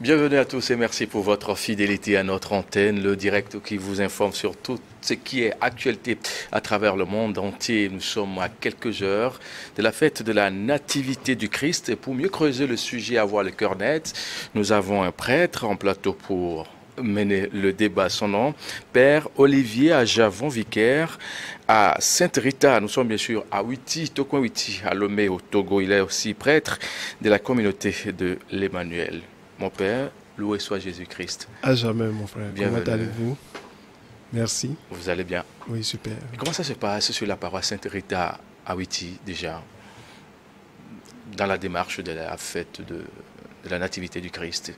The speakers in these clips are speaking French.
Bienvenue à tous et merci pour votre fidélité à notre antenne, le direct qui vous informe sur tout ce qui est actualité à travers le monde entier. Nous sommes à quelques heures de la fête de la Nativité du Christ. Et pour mieux creuser le sujet, avoir le cœur net, nous avons un prêtre en plateau pour mener le débat. Son nom, Père Olivier Ajavon, vicaire à Sainte-Rita. Nous sommes bien sûr à Ouiti, Tokon Ouiti, à Lomé au Togo. Il est aussi prêtre de la communauté de l'Emmanuel. Mon Père, loué soit Jésus-Christ. À jamais, mon frère. Bienvenue. Comment allez-vous? Merci. Vous allez bien? Oui, super. Et comment ça se passe sur la paroisse Sainte-Rita à Ouiti, déjà, dans la démarche de la fête de la Nativité du Christ?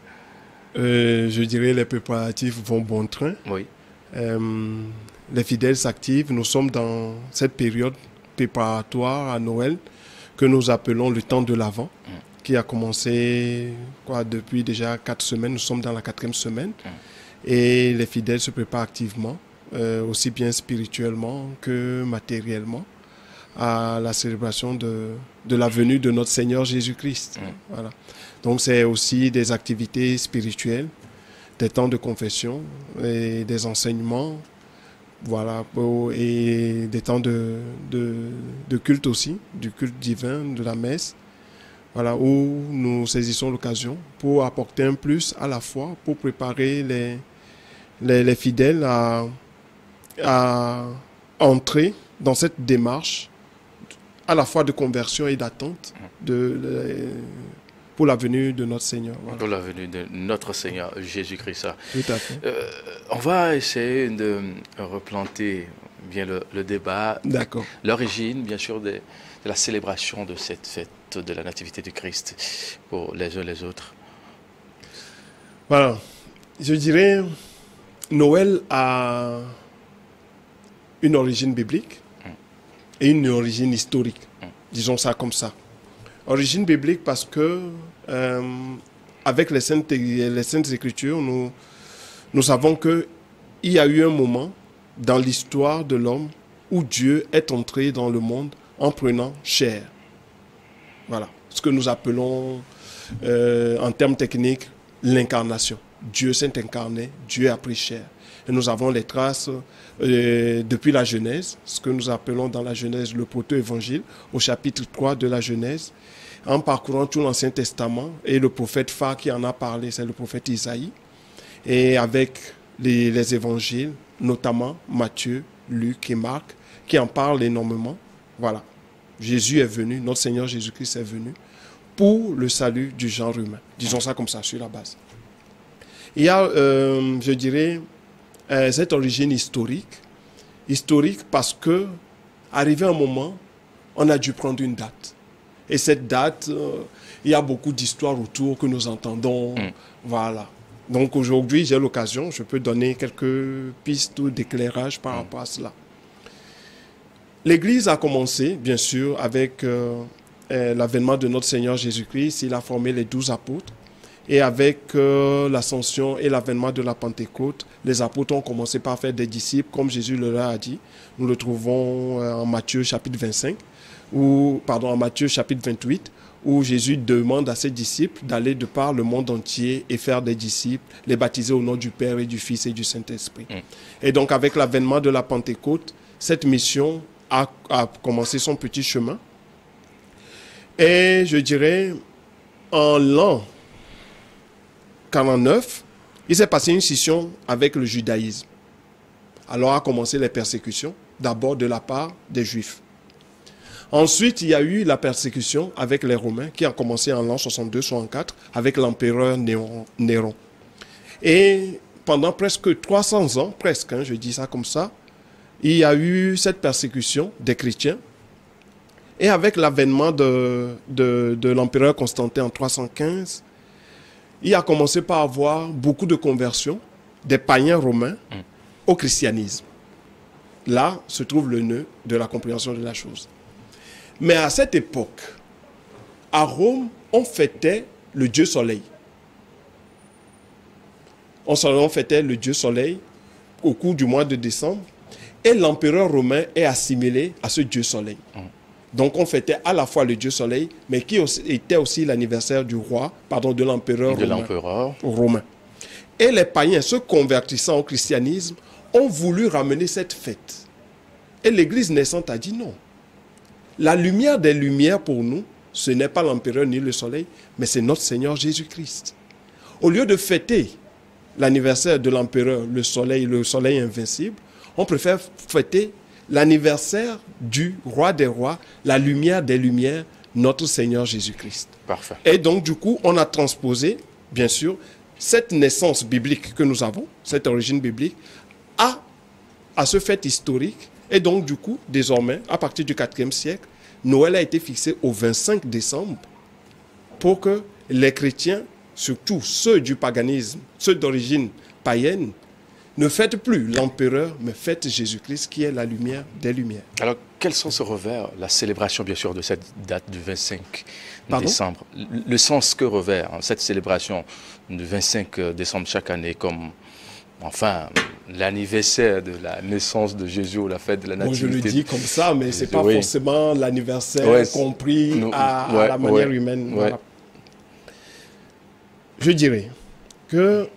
Je dirais les préparatifs vont bon train. Oui. Les fidèles s'activent. Nous sommes dans cette période préparatoire à Noël que nous appelons le temps de l'Avent, qui a commencé depuis déjà 4 semaines. Nous sommes dans la 4e semaine. Et les fidèles se préparent activement, aussi bien spirituellement que matériellement, à la célébration de la venue de notre Seigneur Jésus-Christ. Voilà. Donc c'est aussi des activités spirituelles, des temps de confession et des enseignements, voilà, et des temps de culte aussi, du culte divin, de la messe, voilà, où nous saisissons l'occasion pour apporter un plus à la foi, pour préparer les fidèles à entrer dans cette démarche à la fois de conversion et d'attente pour la venue de notre Seigneur. Voilà. Pour la venue de notre Seigneur Jésus-Christ. Tout à fait. On va essayer de replanter bien le débat. D'accord. L'origine, bien sûr, de la célébration de cette fête de la Nativité du Christ pour les uns les autres. Voilà. Je dirais, Noël a une origine biblique et une origine historique. Disons ça comme ça. Origine biblique parce que avec les Saintes Écritures, nous savons qu'il y a eu un moment dans l'histoire de l'homme où Dieu est entré dans le monde en prenant chair. Voilà. Ce que nous appelons en termes techniques l'incarnation. Dieu s'est incarné, Dieu a pris chair. Et nous avons les traces depuis la Genèse, ce que nous appelons dans la Genèse le proto-évangile, au chapitre 3 de la Genèse, en parcourant tout l'Ancien Testament, et le prophète phare qui en a parlé, c'est le prophète Isaïe, et avec les évangiles, notamment Matthieu, Luc et Marc, qui en parlent énormément. Voilà. Jésus est venu, notre Seigneur Jésus-Christ est venu pour le salut du genre humain. Disons ça comme ça, sur la base. Il y a, je dirais, cette origine historique parce que, arrivé un moment, on a dû prendre une date. Et cette date, il y a beaucoup d'histoires autour que nous entendons. Voilà. Donc aujourd'hui, j'ai l'occasion, je peux donner quelques pistes d'éclairage par rapport à cela. L'Église a commencé, bien sûr, avec l'avènement de notre Seigneur Jésus-Christ. Il a formé les 12 apôtres. Et avec l'ascension et l'avènement de la Pentecôte, les apôtres ont commencé par faire des disciples, comme Jésus leur a dit. Nous le trouvons en Matthieu chapitre 25, en Matthieu chapitre 28, où Jésus demande à ses disciples d'aller de par le monde entier et faire des disciples, les baptiser au nom du Père et du Fils et du Saint-Esprit. Et donc avec l'avènement de la Pentecôte, cette mission a commencé son petit chemin. Et je dirais, en l'an 49, il s'est passé une scission avec le judaïsme. Alors a commencé les persécutions, d'abord de la part des Juifs. Ensuite, il y a eu la persécution avec les Romains, qui a commencé en l'an 62-64 avec l'empereur Néron. Et pendant presque 300 ans, je dis ça comme ça, il y a eu cette persécution des chrétiens. Et avec l'avènement de l'empereur Constantin en 315, il a commencé par avoir beaucoup de conversions des païens romains au christianisme. Là se trouve le nœud de la compréhension de la chose. Mais à cette époque, à Rome, on fêtait le dieu soleil. On fêtait le dieu soleil au cours du mois de décembre. Et l'empereur romain est assimilé à ce dieu soleil. Donc on fêtait à la fois le Dieu Soleil, mais qui était aussi l'anniversaire du roi, pardon, de l'empereur romain. Et les païens, se convertissant au christianisme, ont voulu ramener cette fête. Et l'Église naissante a dit non. La lumière des lumières pour nous, ce n'est pas l'empereur ni le soleil, mais c'est notre Seigneur Jésus-Christ. Au lieu de fêter l'anniversaire de l'empereur, le soleil invincible, on préfère fêter l'anniversaire du roi des rois, la lumière des lumières, notre Seigneur Jésus-Christ. Parfait. Et donc, du coup, on a transposé, bien sûr, cette naissance biblique que nous avons, cette origine biblique, à ce fait historique. Et donc, du coup, désormais, à partir du IVe siècle, Noël a été fixé au 25 décembre pour que les chrétiens, surtout ceux du paganisme, ceux d'origine païenne, ne fêtent plus l'empereur, mais fêtent Jésus-Christ qui est la lumière des lumières. Alors, quels sont ce revers, la célébration bien sûr de cette date du 25 décembre? Le sens que revers cette célébration du 25 décembre chaque année comme, enfin, l'anniversaire de la naissance de Jésus ou la fête de la nativité. Bon, je le dis comme ça, mais ce n'est pas forcément l'anniversaire compris à la manière humaine. Voilà. Je dirais que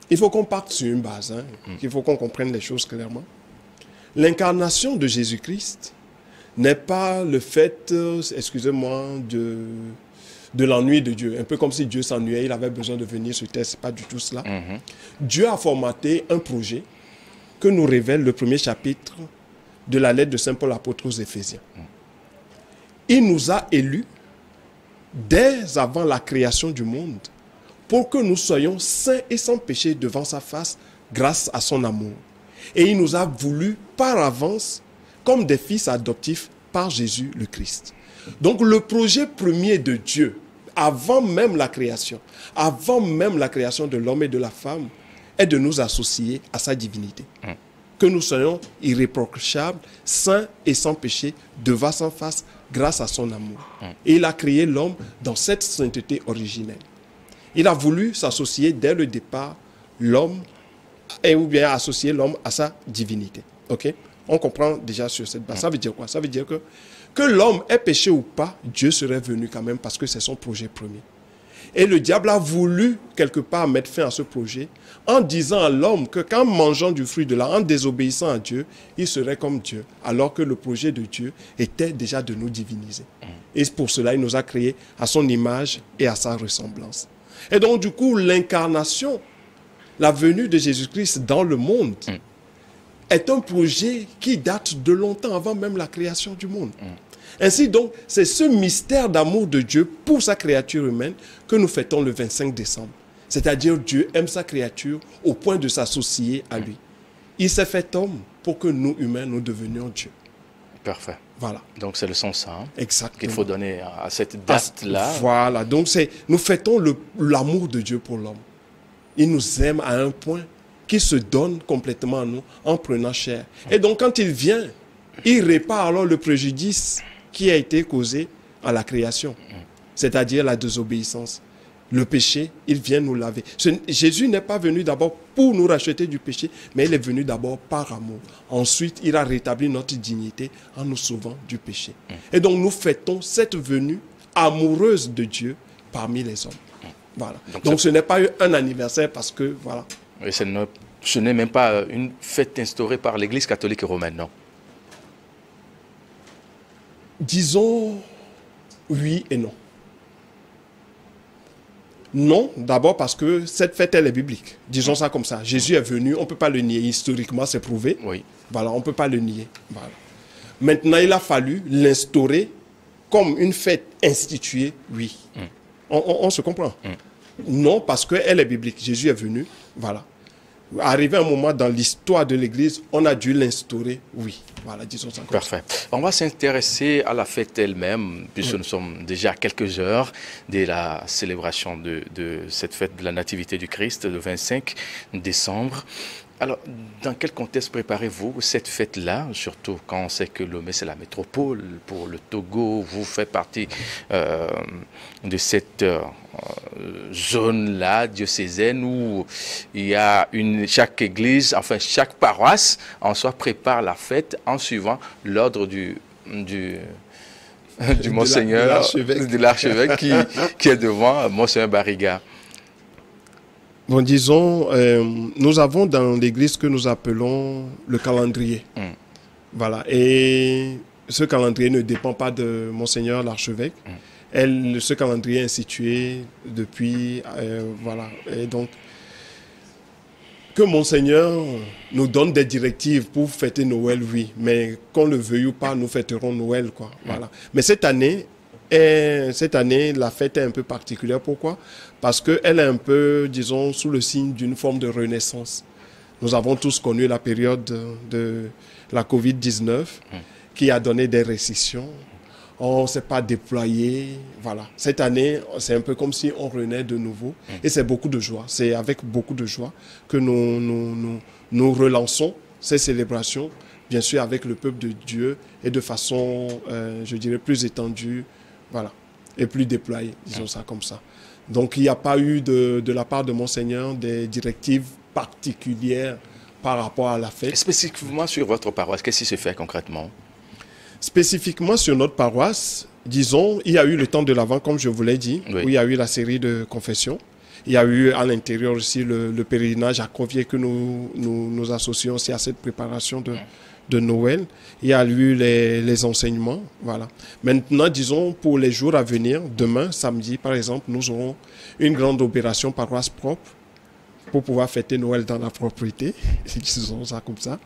il faut qu'on parte sur une base, il faut qu'on comprenne les choses clairement. L'incarnation de Jésus-Christ n'est pas le fait, excusez-moi, de l'ennui de Dieu. Un peu comme si Dieu s'ennuyait, il avait besoin de venir sur terre, ce n'est pas du tout cela. Dieu a formaté un projet que nous révèle le premier chapitre de la lettre de Saint Paul apôtre aux Éphésiens. Il nous a élus dès avant la création du monde pour que nous soyons saints et sans péché devant sa face grâce à son amour. Et il nous a voulu par avance comme des fils adoptifs par Jésus le Christ. Donc le projet premier de Dieu, avant même la création de l'homme et de la femme, est de nous associer à sa divinité. Que nous soyons irréprochables, saints et sans péché devant sa face grâce à son amour. Et il a créé l'homme dans cette sainteté originelle. Il a voulu s'associer dès le départ l'homme, ou bien associer l'homme à sa divinité. Ok? On comprend déjà sur cette base. Ça veut dire quoi? Ça veut dire que l'homme ait péché ou pas, Dieu serait venu quand même parce que c'est son projet premier. Et le diable a voulu quelque part mettre fin à ce projet en disant à l'homme que qu'en mangeant du fruit de l'arbre, en désobéissant à Dieu, il serait comme Dieu, alors que le projet de Dieu était déjà de nous diviniser. Et pour cela, il nous a créés à son image et à sa ressemblance. Et donc, du coup, l'incarnation, la venue de Jésus-Christ dans le monde, est un projet qui date de longtemps avant même la création du monde. Ainsi donc, c'est ce mystère d'amour de Dieu pour sa créature humaine que nous fêtons le 25 décembre. C'est-à-dire Dieu aime sa créature au point de s'associer à lui. Il s'est fait homme pour que nous, humains, nous devenions Dieu. Parfait. Voilà. Donc c'est le sens qu'il faut donner à cette date-là. Voilà. Donc nous fêtons l'amour de Dieu pour l'homme. Il nous aime à un point qu'il se donne complètement à nous en prenant chair. Et donc quand il vient, il répare alors le préjudice qui a été causé à la création, c'est-à-dire la désobéissance. Le péché, il vient nous laver. Jésus n'est pas venu d'abord pour nous racheter du péché, mais il est venu d'abord par amour. Ensuite, il a rétabli notre dignité en nous sauvant du péché. Et donc, nous fêtons cette venue amoureuse de Dieu parmi les hommes. Voilà. Donc ce n'est pas un anniversaire parce que, voilà. Et ce n'est même pas une fête instaurée par l'Église catholique romaine, non? Disons oui et non. Non, d'abord parce que cette fête, elle est biblique. Disons ça comme ça. Jésus est venu, on ne peut pas le nier. Historiquement, c'est prouvé. Oui. Voilà, on ne peut pas le nier. Voilà. Maintenant, il a fallu l'instaurer comme une fête instituée, oui. On se comprend. Non, parce qu'elle est biblique. Jésus est venu, voilà. Arrivé un moment dans l'histoire de l'Église, on a dû l'instaurer, oui. Voilà, disons ça. Parfait. On va s'intéresser à la fête elle-même, puisque nous sommes déjà à quelques heures de la célébration de cette fête de la Nativité du Christ, le 25 décembre. Alors, dans quel contexte préparez-vous cette fête-là, surtout quand on sait que Lomé, c'est la métropole pour le Togo, vous faites partie de cette zone-là diocésaine où il y a chaque église, enfin chaque paroisse en soi prépare la fête en suivant l'ordre du monseigneur, de l'archevêque qui est devant, monseigneur Barriga. Bon, disons, nous avons dans l'église ce que nous appelons le calendrier. Voilà. Et ce calendrier ne dépend pas de monseigneur l'archevêque. Ce calendrier est institué depuis, voilà. Et donc, que monseigneur nous donne des directives pour fêter Noël, oui. Mais qu'on le veuille ou pas, nous fêterons Noël, quoi. Voilà. Mais cette année, la fête est un peu particulière. Pourquoi? Parce qu'elle est un peu, disons, sous le signe d'une forme de renaissance. Nous avons tous connu la période de la Covid-19 qui a donné des restrictions. On ne s'est pas déployé. Voilà. Cette année, c'est un peu comme si on renaît de nouveau. Et c'est beaucoup de joie. C'est avec beaucoup de joie que nous relançons ces célébrations, bien sûr avec le peuple de Dieu et de façon, je dirais, plus étendue. Voilà. Et plus déployée, disons ça comme ça. Donc, il n'y a pas eu de la part de Monseigneur des directives particulières par rapport à la fête. Spécifiquement sur votre paroisse, qu'est-ce qui se fait concrètement? Spécifiquement sur notre paroisse, disons, il y a eu le temps de l'Avent, comme je vous l'ai dit, où il y a eu la série de confessions. Il y a eu à l'intérieur aussi le pèlerinage à Crovier que nous associons aussi à cette préparation de Noël. Il y a eu les enseignements, voilà. Maintenant, disons, pour les jours à venir, demain, samedi, par exemple, nous aurons une grande opération paroisse propre pour pouvoir fêter Noël dans la propriété, disons ça comme ça.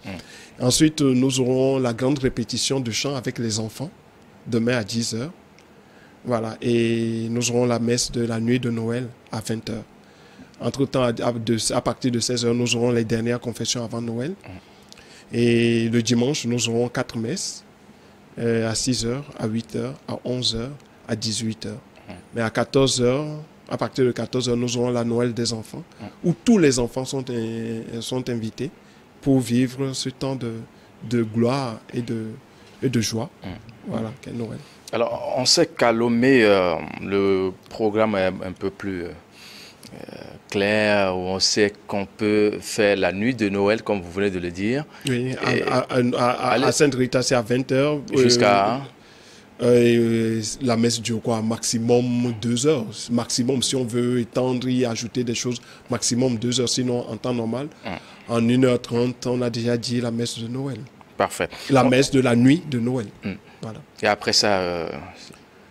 Ensuite, nous aurons la grande répétition de chant avec les enfants, demain à 10h. Voilà, et nous aurons la messe de la nuit de Noël à 20h. Entre-temps, à partir de 16h, nous aurons les dernières confessions avant Noël. Et le dimanche, nous aurons 4 messes, à 6h, à 8h, à 11h, à 18h. Mais à 14h, à partir de 14h, nous aurons la Noël des enfants, où tous les enfants sont invités pour vivre ce temps de gloire et de joie. Voilà, qu'est Noël. Alors, on sait qu'à Lomé, le programme est un peu plus clair, où on sait qu'on peut faire la nuit de Noël, comme vous venez de le dire. Oui, à Sainte-Rita, c'est à 20h. Jusqu'à... la messe dure quoi, maximum 2 heures. Maximum, si on veut étendre et ajouter des choses, maximum 2 heures. Sinon, en temps normal, en 1h30, on a déjà dit la messe de Noël. Parfait. La messe de la nuit de Noël. Voilà. Et après ça...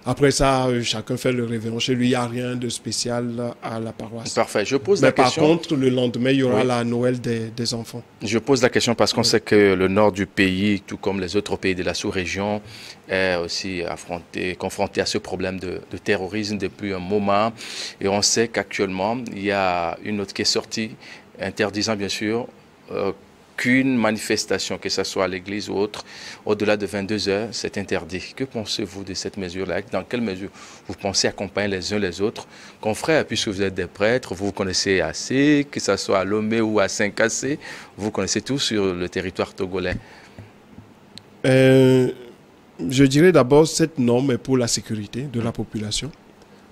Après ça, chacun fait le réveillon. Chez lui, il n'y a rien de spécial à la paroisse. Parfait. Je pose la question. Par contre, le lendemain, il y aura la Noël des enfants. Je pose la question parce qu'on sait que le nord du pays, tout comme les autres pays de la sous-région, est aussi confronté à ce problème de terrorisme depuis un moment. Et on sait qu'actuellement, il y a une note qui est sortie, interdisant bien sûr qu'une manifestation, que ce soit à l'église ou autre, au-delà de 22h, c'est interdit. Que pensez-vous de cette mesure-là? Dans quelle mesure vous pensez accompagner les uns les autres? Confrères, puisque vous êtes des prêtres, vous connaissez assez, que ce soit à Lomé ou à Saint-Cassé, vous connaissez tout sur le territoire togolais. Je dirais d'abord, cette norme est pour la sécurité de la population.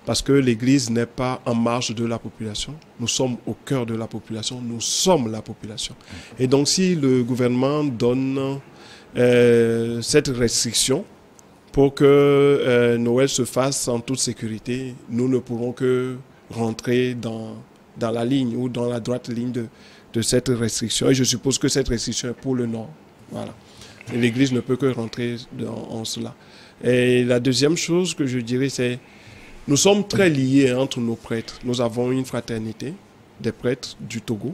Parce que l'Église n'est pas en marge de la population. Nous sommes au cœur de la population. Nous sommes la population. Et donc, si le gouvernement donne cette restriction pour que Noël se fasse en toute sécurité, nous ne pourrons que rentrer dans la ligne ou dans la droite ligne de cette restriction. Et je suppose que cette restriction est pour le Nord. Voilà. L'Église ne peut que rentrer en cela. Et la deuxième chose que je dirais, c'est nous sommes très liés entre nos prêtres. Nous avons une fraternité des prêtres du Togo,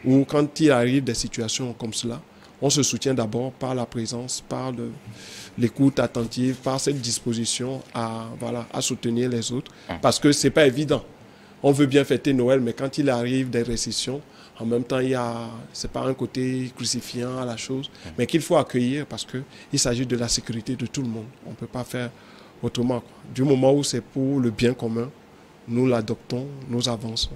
où quand il arrive des situations comme cela, on se soutient d'abord par la présence, par l'écoute attentive, par cette disposition à soutenir les autres. Parce que ce n'est pas évident. On veut bien fêter Noël, mais quand il arrive des récessions, en même temps, ce n'est pas un côté crucifiant à la chose, mais qu'il faut accueillir parce qu'il s'agit de la sécurité de tout le monde. On ne peut pas faire autrement. Du moment où c'est pour le bien commun, nous l'adoptons, nous avançons.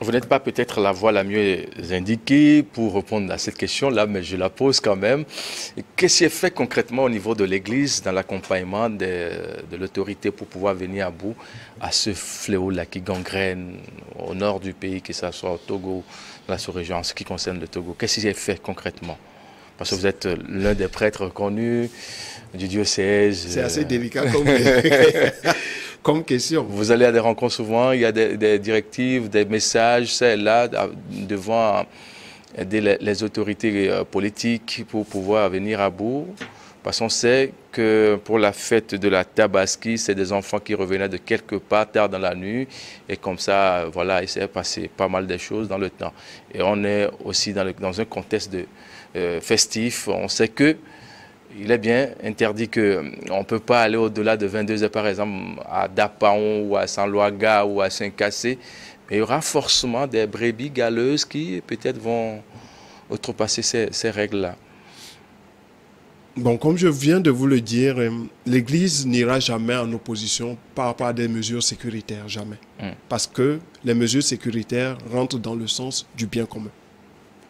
Vous n'êtes pas peut-être la voix la mieux indiquée pour répondre à cette question-là, mais je la pose quand même. Qu'est-ce qui est fait concrètement au niveau de l'Église dans l'accompagnement de l'autorité pour pouvoir venir à bout à ce fléau-là qui gangrène au nord du pays, que ce soit au Togo, dans la sous-région, en ce qui concerne le Togo? Qu'est-ce qui est fait concrètement? Parce que vous êtes l'un des prêtres reconnus du diocèse. C'est assez délicat comme question. Vous allez à des rencontres souvent, il y a des directives, des messages, c'est là, devant aider les autorités politiques pour pouvoir venir à bout. Parce qu'on sait que pour la fête de la Tabaski, c'est des enfants qui revenaient de quelque part tard dans la nuit. Et comme ça, voilà, il s'est passé pas mal de choses dans le temps. Et on est aussi dans un contexte festif. On sait que il est bien interdit qu'on ne peut pas aller au-delà de 22 heures, par exemple, à Dapaon ou à Saint-Loaga ou à Saint-Cassé. Mais il y aura forcément des brebis galeuses qui peut-être vont outrepasser ces règles-là. Bon, comme je viens de vous le dire, l'Église n'ira jamais en opposition par rapport à des mesures sécuritaires, jamais. Parce que les mesures sécuritaires rentrent dans le sens du bien commun.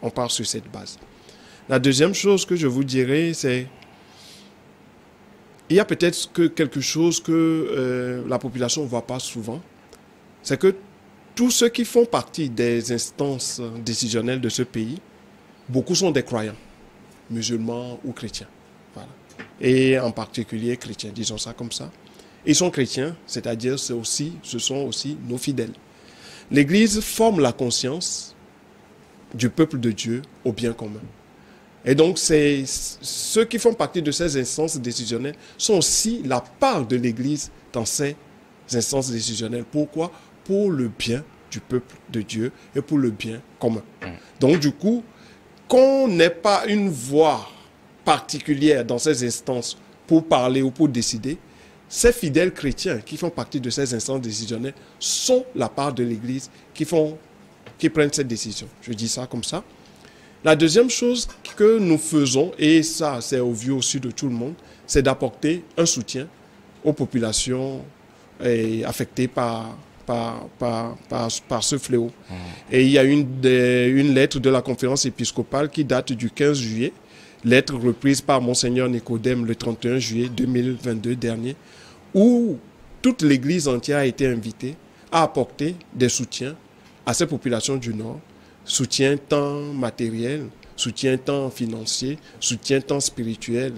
On part sur cette base. La deuxième chose que je vous dirais, c'est il y a peut-être quelque chose que la population ne voit pas souvent, c'est que tous ceux qui font partie des instances décisionnelles de ce pays, beaucoup sont des croyants, musulmans ou chrétiens. Voilà. Et en particulier chrétiens, disons ça comme ça. Ils sont chrétiens, c'est-à-dire ce sont aussi nos fidèles. L'Église forme la conscience du peuple de Dieu au bien commun. Et donc, ceux qui font partie de ces instances décisionnelles sont aussi la part de l'Église dans ces instances décisionnelles. Pourquoi? Pour le bien du peuple de Dieu et pour le bien commun. Donc, du coup, qu'on n'ait pas une voix particulière dans ces instances pour parler ou pour décider, ces fidèles chrétiens qui font partie de ces instances décisionnelles sont la part de l'Église qui prennent cette décision. Je dis ça comme ça. La deuxième chose que nous faisons, et ça c'est au vu aussi de tout le monde, c'est d'apporter un soutien aux populations affectées par ce fléau. Et il y a une lettre de la conférence épiscopale qui date du 15 juillet, lettre reprise par Monseigneur Nicodème le 31 juillet 2022 dernier, où toute l'Église entière a été invitée à apporter des soutiens à ces populations du Nord, soutien tant matériel, soutien tant financier, soutien tant spirituel,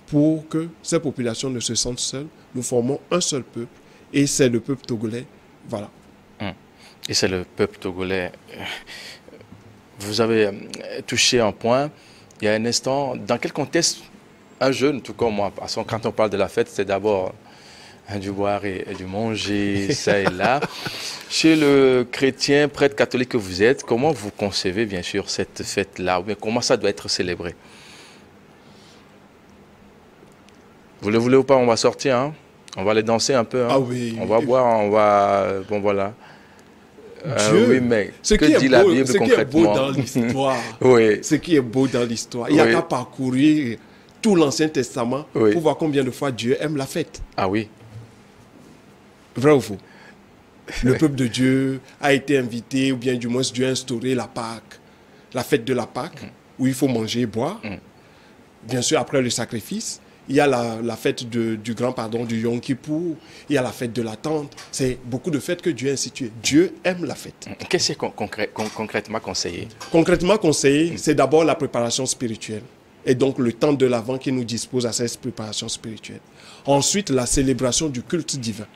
pour que ces populations ne se sentent seules. Nous formons un seul peuple, et c'est le peuple togolais. Voilà. Et c'est le peuple togolais. Vous avez touché un point. Il y a un instant, dans quel contexte un jeune, tout comme moi, parce que quand on parle de la fête, c'est d'abord du boire et du manger, ça et là. Chez le chrétien, prêtre catholique que vous êtes, comment vous concevez bien sûr cette fête-là, ou bien comment ça doit être célébré? Vous le voulez ou pas, on va sortir, hein? On va aller danser un peu, hein? Ah oui. On va boire, on va... Bon voilà. Dieu, oui, mais ce que qui dit est la beau, Bible ce qui est beau dans l'histoire, oui. Ce qui est beau dans l'histoire, il n'y a qu'à parcourir tout l'Ancien Testament pour voir combien de fois Dieu aime la fête. Ah oui. Vrai ou faux? Le peuple de Dieu a été invité, ou bien du moins Dieu a instauré la Pâque, la fête de la Pâque, où il faut manger et boire. Bien sûr, après le sacrifice, il y a la fête du grand pardon, du Yom Kippour, il y a la fête de la tente. C'est beaucoup de fêtes que Dieu a instituées. Dieu aime la fête. Qu'est-ce qui est concrètement conseillé? Concrètement conseillé, c'est d'abord la préparation spirituelle. Et donc le temps de l'Avent qui nous dispose à cette préparation spirituelle. Ensuite, la célébration du culte divin.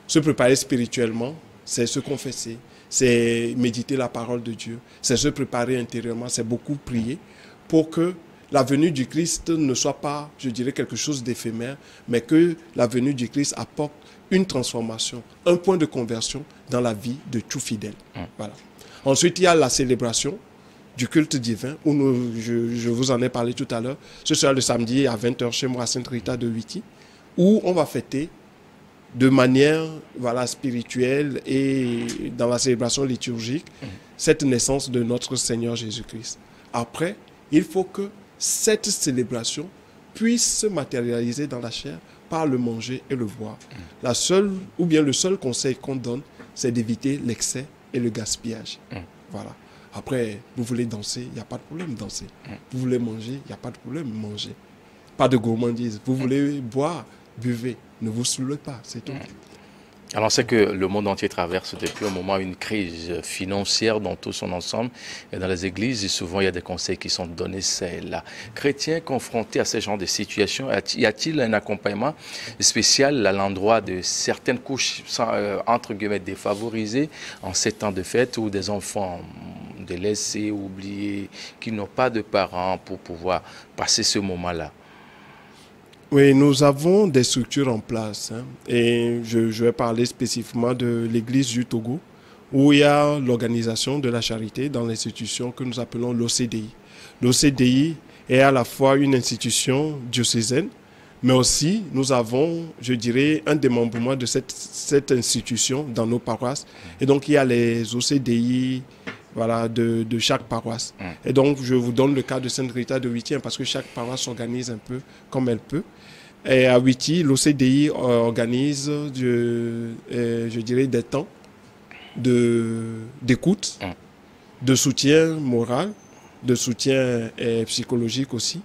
Se préparer spirituellement, c'est se confesser, c'est méditer la parole de Dieu, c'est se préparer intérieurement, c'est beaucoup prier pour que la venue du Christ ne soit pas, je dirais, quelque chose d'éphémère, mais que la venue du Christ apporte une transformation, un point de conversion dans la vie de tout fidèle. Voilà. Ensuite, il y a la célébration du culte divin, où je vous en ai parlé tout à l'heure. Ce sera le samedi à 20h chez moi à Sainte-Rita de Huiti, où on va fêter de manière spirituelle et dans la célébration liturgique cette naissance de notre Seigneur Jésus-Christ. Après, il faut que cette célébration puisse se matérialiser dans la chair par le manger et le boire. Le seul conseil qu'on donne, c'est d'éviter l'excès et le gaspillage. Voilà. Après, vous voulez danser, il n'y a pas de problème, danser. Vous voulez manger, il n'y a pas de problème, manger. Pas de gourmandise. Vous voulez boire, buvez. Ne vous saoulez pas, c'est tout. Alors, on sait que le monde entier traverse depuis un moment une crise financière dans tout son ensemble. Et dans les églises, souvent, il y a des conseils qui sont donnés, c'est là. Chrétiens confrontés à ce genre de situation, y a-t-il un accompagnement spécial à l'endroit de certaines couches, entre guillemets, défavorisées en ces temps de fête, ou des enfants délaissés, oubliés, qui n'ont pas de parents pour pouvoir passer ce moment-là? Oui, nous avons des structures en place. Et je vais parler spécifiquement de l'Église du Togo, où il y a l'organisation de la charité dans l'institution que nous appelons l'OCDI. L'OCDI est à la fois une institution diocésaine, mais aussi nous avons, je dirais, un démembrement de cette institution dans nos paroisses. Et donc, il y a les OCDI, voilà, de chaque paroisse. Et donc, je vous donne le cas de Sainte-Rita de Witi, parce que chaque paroisse s'organise un peu comme elle peut. Et à Witi, l'OCDI organise, je dirais, des temps d'écoute, de soutien moral, de soutien psychologique aussi,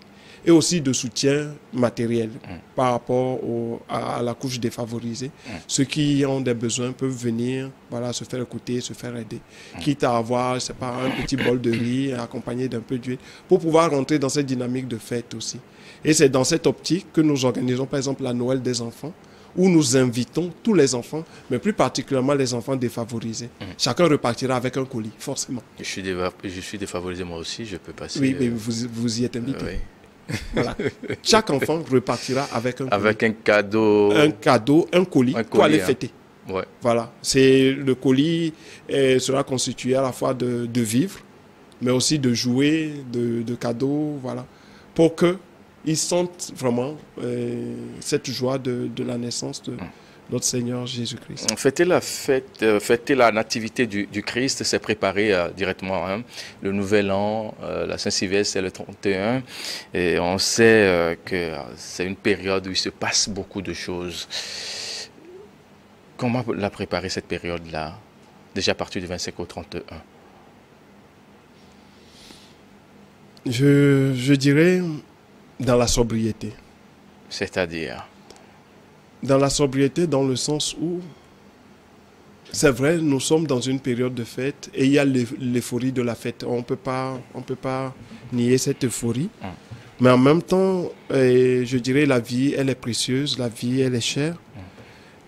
et aussi de soutien matériel par rapport à la couche défavorisée. Ceux qui ont des besoins peuvent venir, voilà, se faire écouter, se faire aider. Quitte à avoir, c'est pas, un petit bol de riz accompagné d'un peu d'huile, pour pouvoir rentrer dans cette dynamique de fête aussi. Et c'est dans cette optique que nous organisons par exemple la Noël des enfants, où nous invitons tous les enfants, mais plus particulièrement les enfants défavorisés. Chacun repartira avec un colis, forcément. Je suis défavorisé moi aussi, je peux passer... Oui, mais vous y êtes invité. Oui. Voilà. Chaque enfant repartira avec un colis. Avec un cadeau. Un cadeau, un colis pour aller fêter. Ouais. Voilà. Le colis sera constitué à la fois de vivres, mais aussi de jouets, de cadeaux, voilà. Pour qu'ils sentent vraiment cette joie de la naissance de notre Seigneur Jésus-Christ. Fêter la nativité du Christ, c'est préparer directement le Nouvel An, la Saint-Sylvestre, c'est le 31. Et on sait que c'est une période où il se passe beaucoup de choses. Comment la préparer cette période-là, déjà à partir du 25 au 31? Je dirais dans la sobriété. C'est-à-dire? Dans la sobriété, dans le sens où, c'est vrai, nous sommes dans une période de fête et il y a l'euphorie de la fête. On peut pas nier cette euphorie. Mais en même temps, je dirais, la vie, elle est précieuse, la vie, elle est chère.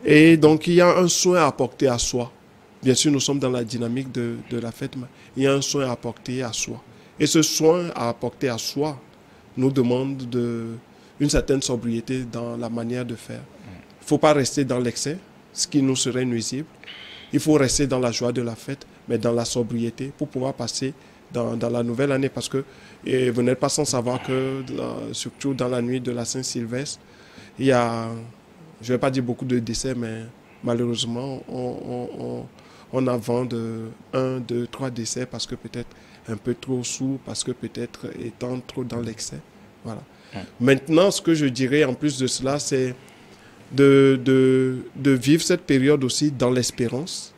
Et donc, il y a un soin à apporter à soi. Bien sûr, nous sommes dans la dynamique de la fête, mais il y a un soin à apporter à soi. Et ce soin à apporter à soi nous demande une certaine sobriété dans la manière de faire. Il ne faut pas rester dans l'excès, ce qui nous serait nuisible. Il faut rester dans la joie de la fête, mais dans la sobriété pour pouvoir passer dans la nouvelle année. Parce que vous n'êtes pas sans savoir que, surtout dans la nuit de la Saint-Sylvestre, il y a, je ne vais pas dire beaucoup de décès, mais malheureusement, on a vent de 1, 2, 3 décès parce que peut-être un peu trop sous, parce que peut-être étant trop dans l'excès. Voilà. Maintenant, ce que je dirais en plus de cela, c'est de vivre cette période aussi dans l'espérance.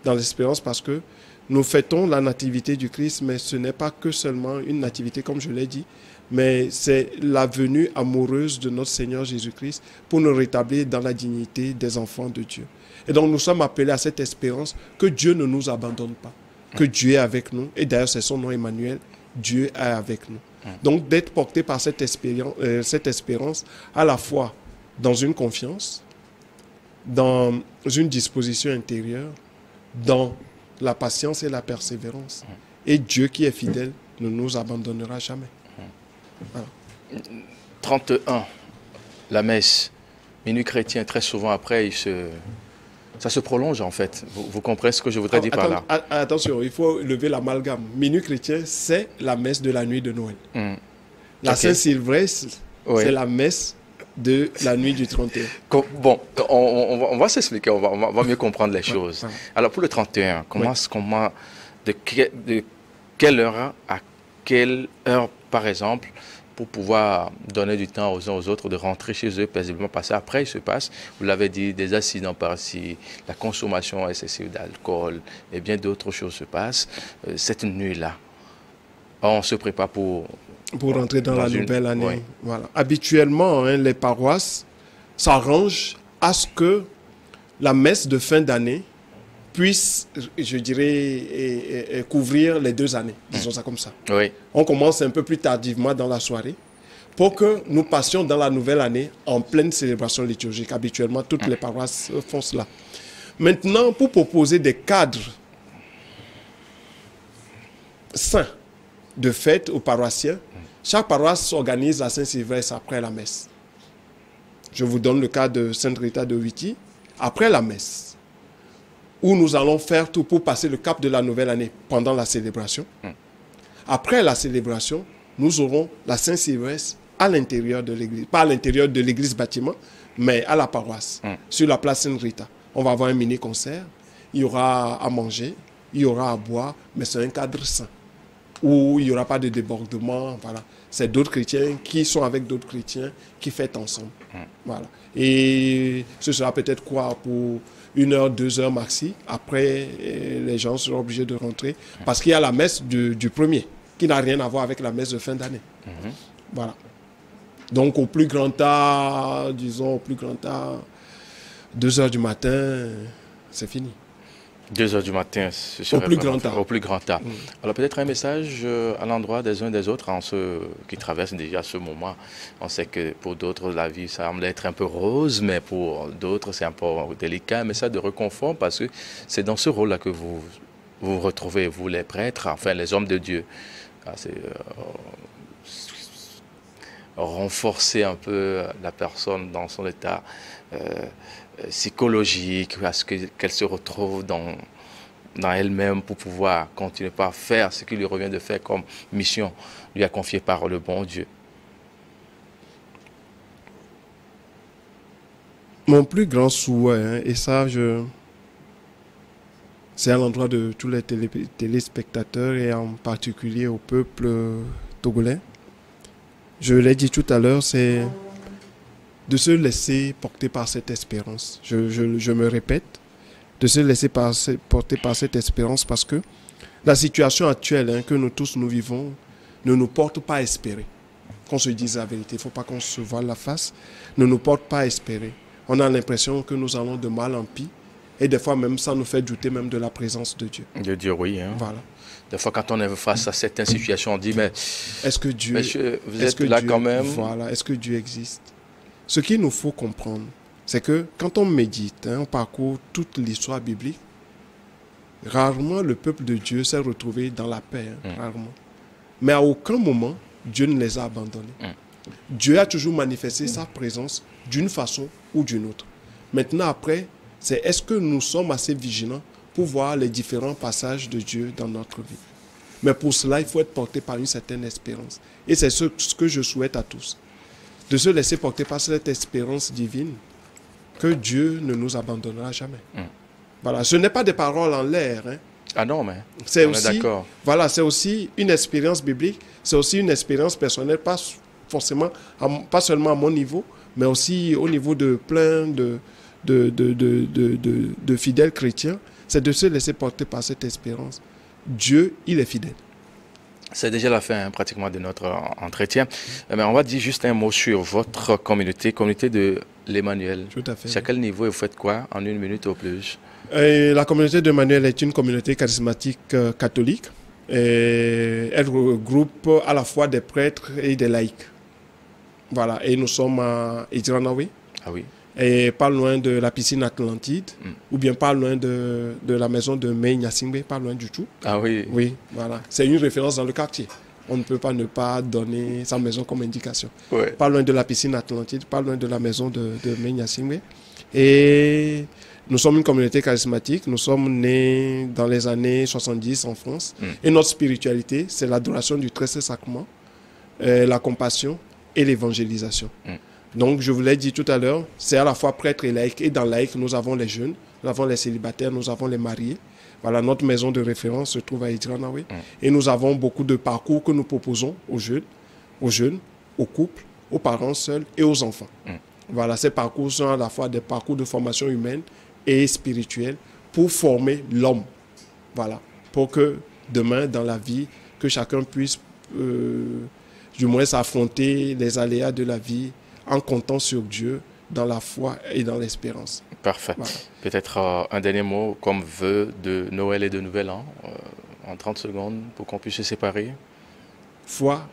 Dans l'espérance parce que nous fêtons la nativité du Christ, mais ce n'est pas que seulement une nativité, comme je l'ai dit, mais c'est la venue amoureuse de notre Seigneur Jésus-Christ pour nous rétablir dans la dignité des enfants de Dieu. Et donc nous sommes appelés à cette espérance que Dieu ne nous abandonne pas, que Dieu est avec nous. Et d'ailleurs, c'est son nom Emmanuel, Dieu est avec nous. Donc d'être porté par cette espérance à la fois dans une confiance, dans une disposition intérieure, dans la patience et la persévérance. Et Dieu qui est fidèle ne nous abandonnera jamais. Voilà. 31, la messe, minuit chrétien, très souvent après, ça se prolonge en fait. Vous comprenez ce que je voudrais dire par là? Attention, il faut lever l'amalgame. Minuit chrétien, c'est la messe de la nuit de Noël. La Saint-Sylvestre, c'est la messe de la nuit du 31. Bon, on va s'expliquer, on va mieux comprendre les choses. Alors pour le 31, de quelle heure à quelle heure, par exemple, pour pouvoir donner du temps aux uns aux autres de rentrer chez eux paisiblement. Parce qu'après, il se passe, vous l'avez dit, des accidents par-ci, la consommation excessive d'alcool et bien d'autres choses se passent. Cette nuit-là, on se prépare pour rentrer dans la nouvelle année. Oui. Voilà. Habituellement, hein, les paroisses s'arrangent à ce que la messe de fin d'année puisse, je dirais, couvrir les 2 années, disons ça comme ça. Oui. On commence un peu plus tardivement dans la soirée pour que nous passions dans la nouvelle année en pleine célébration liturgique. Habituellement, toutes les paroisses font cela. Maintenant, pour proposer des cadres sains de fête aux paroissiens, chaque paroisse organise la Saint-Sylvestre après la messe. Je vous donne le cas de Sainte Rita de Witi, après la messe, où nous allons faire tout pour passer le cap de la nouvelle année pendant la célébration. Après la célébration, nous aurons la Saint-Sylvestre à l'intérieur de l'église, pas à l'intérieur de l'église bâtiment, mais à la paroisse, sur la place Sainte Rita. On va avoir un mini-concert, il y aura à manger, il y aura à boire, mais c'est un cadre sain, où il n'y aura pas de débordement. Voilà. C'est d'autres chrétiens qui sont avec d'autres chrétiens qui fêtent ensemble. Voilà. Et ce sera peut-être quoi pour 1 heure, 2 heures maxi. Après, les gens seront obligés de rentrer parce qu'il y a la messe du premier qui n'a rien à voir avec la messe de fin d'année. Voilà. Donc, au plus grand tard, disons, au plus grand tard, 2 heures du matin, c'est fini. 2 heures du matin, ce serait au plus grand tard. Au plus grand tard. Alors peut-être un message à l'endroit des uns des autres, en ceux qui traversent déjà ce moment. On sait que pour d'autres, la vie semble être un peu rose, mais pour d'autres, c'est un peu délicat. Un message de réconfort, parce que c'est dans ce rôle-là que vous vous retrouvez, vous les prêtres, enfin les hommes de Dieu. C'est renforcer un peu la personne dans son état psychologique, à ce qu'elle se retrouve dans elle-même pour pouvoir continuer à faire ce qu'il lui revient de faire comme mission lui a confiée par le bon Dieu. Mon plus grand souhait, hein, et ça, c'est à l'endroit de tous les téléspectateurs et en particulier au peuple togolais. Je l'ai dit tout à l'heure, c'est de se laisser porter par cette espérance. Je me répète, de se laisser porter par cette espérance parce que la situation actuelle, hein, que nous tous nous vivons ne nous porte pas à espérer. Qu'on se dise la vérité, il ne faut pas qu'on se voile la face, ne nous porte pas à espérer. On a l'impression que nous allons de mal en pis et des fois même ça nous fait douter même de la présence de Dieu. De Dieu, oui. Hein. Voilà. Des fois, quand on est face à certaines situations, on dit, mais est-ce que Dieu, monsieur, vous êtes là quand même? Voilà, est-ce que Dieu existe? Ce qu'il nous faut comprendre, c'est que quand on médite, hein, on parcourt toute l'histoire biblique, rarement le peuple de Dieu s'est retrouvé dans la paix, hein, rarement. Mais à aucun moment, Dieu ne les a abandonnés. Dieu a toujours manifesté sa présence d'une façon ou d'une autre. Maintenant, après, c'est est-ce que nous sommes assez vigilants pour voir les différents passages de Dieu dans notre vie. Mais pour cela, il faut être porté par une certaine espérance. Et c'est ce que je souhaite à tous. De se laisser porter par cette espérance divine que Dieu ne nous abandonnera jamais. Voilà, ce n'est pas des paroles en l'air. Hein. Ah non, mais c'est on aussi, est d'accord. Voilà, c'est aussi une expérience biblique, c'est aussi une expérience personnelle, pas seulement à mon niveau, mais aussi au niveau de plein de fidèles chrétiens. C'est de se laisser porter par cette espérance. Dieu, il est fidèle. C'est déjà la fin, hein, pratiquement, de notre entretien. Mais on va dire juste un mot sur votre communauté de l'Emmanuel. Tout à fait. C'est à quel niveau et vous faites quoi en 1 minute au plus? La communauté de l'Emmanuel est une communauté charismatique catholique. Et elle regroupe à la fois des prêtres et des laïcs. Voilà. Et nous sommes à Idiranaoui. Ah oui. Et pas loin de la piscine Atlantide, ou bien pas loin de la maison de Mei Nyasingbe, pas loin du tout. Ah oui. Oui, voilà. C'est une référence dans le quartier. On ne peut pas ne pas donner sa maison comme indication. Ouais. Pas loin de la piscine Atlantide, pas loin de la maison de Mei Nyasingbe. Et nous sommes une communauté charismatique. Nous sommes nés dans les années 70 en France. Et notre spiritualité, c'est l'adoration du très saint sacrement, la compassion et l'évangélisation. Donc, je vous l'ai dit tout à l'heure, c'est à la fois prêtre et laïc. Et dans laïc, nous avons les jeunes, nous avons les célibataires, nous avons les mariés. Voilà, notre maison de référence se trouve à Idiranaoui. Et nous avons beaucoup de parcours que nous proposons aux jeunes aux couples, aux parents seuls et aux enfants. Voilà, ces parcours sont à la fois des parcours de formation humaine et spirituelle pour former l'homme. Voilà, pour que demain, dans la vie, que chacun puisse du moins s'affronter les aléas de la vie en comptant sur Dieu, dans la foi et dans l'espérance. Parfait. Voilà. Peut-être un dernier mot comme vœu de Noël et de Nouvel An, en 30 secondes, pour qu'on puisse se séparer. Foi,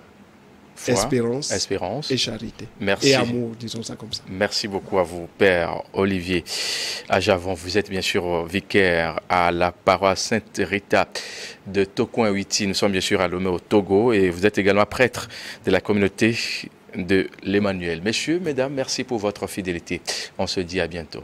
espérance et charité. Merci. Et amour, disons ça comme ça. Merci beaucoup à vous, Père Olivier Ajavon. Vous êtes bien sûr vicaire à la paroisse Sainte-Rita de Tokouin-Ouiti. Nous sommes bien sûr à Lomé au Togo et vous êtes également prêtre de la communauté de l'Emmanuel. Messieurs, mesdames, merci pour votre fidélité. On se dit à bientôt.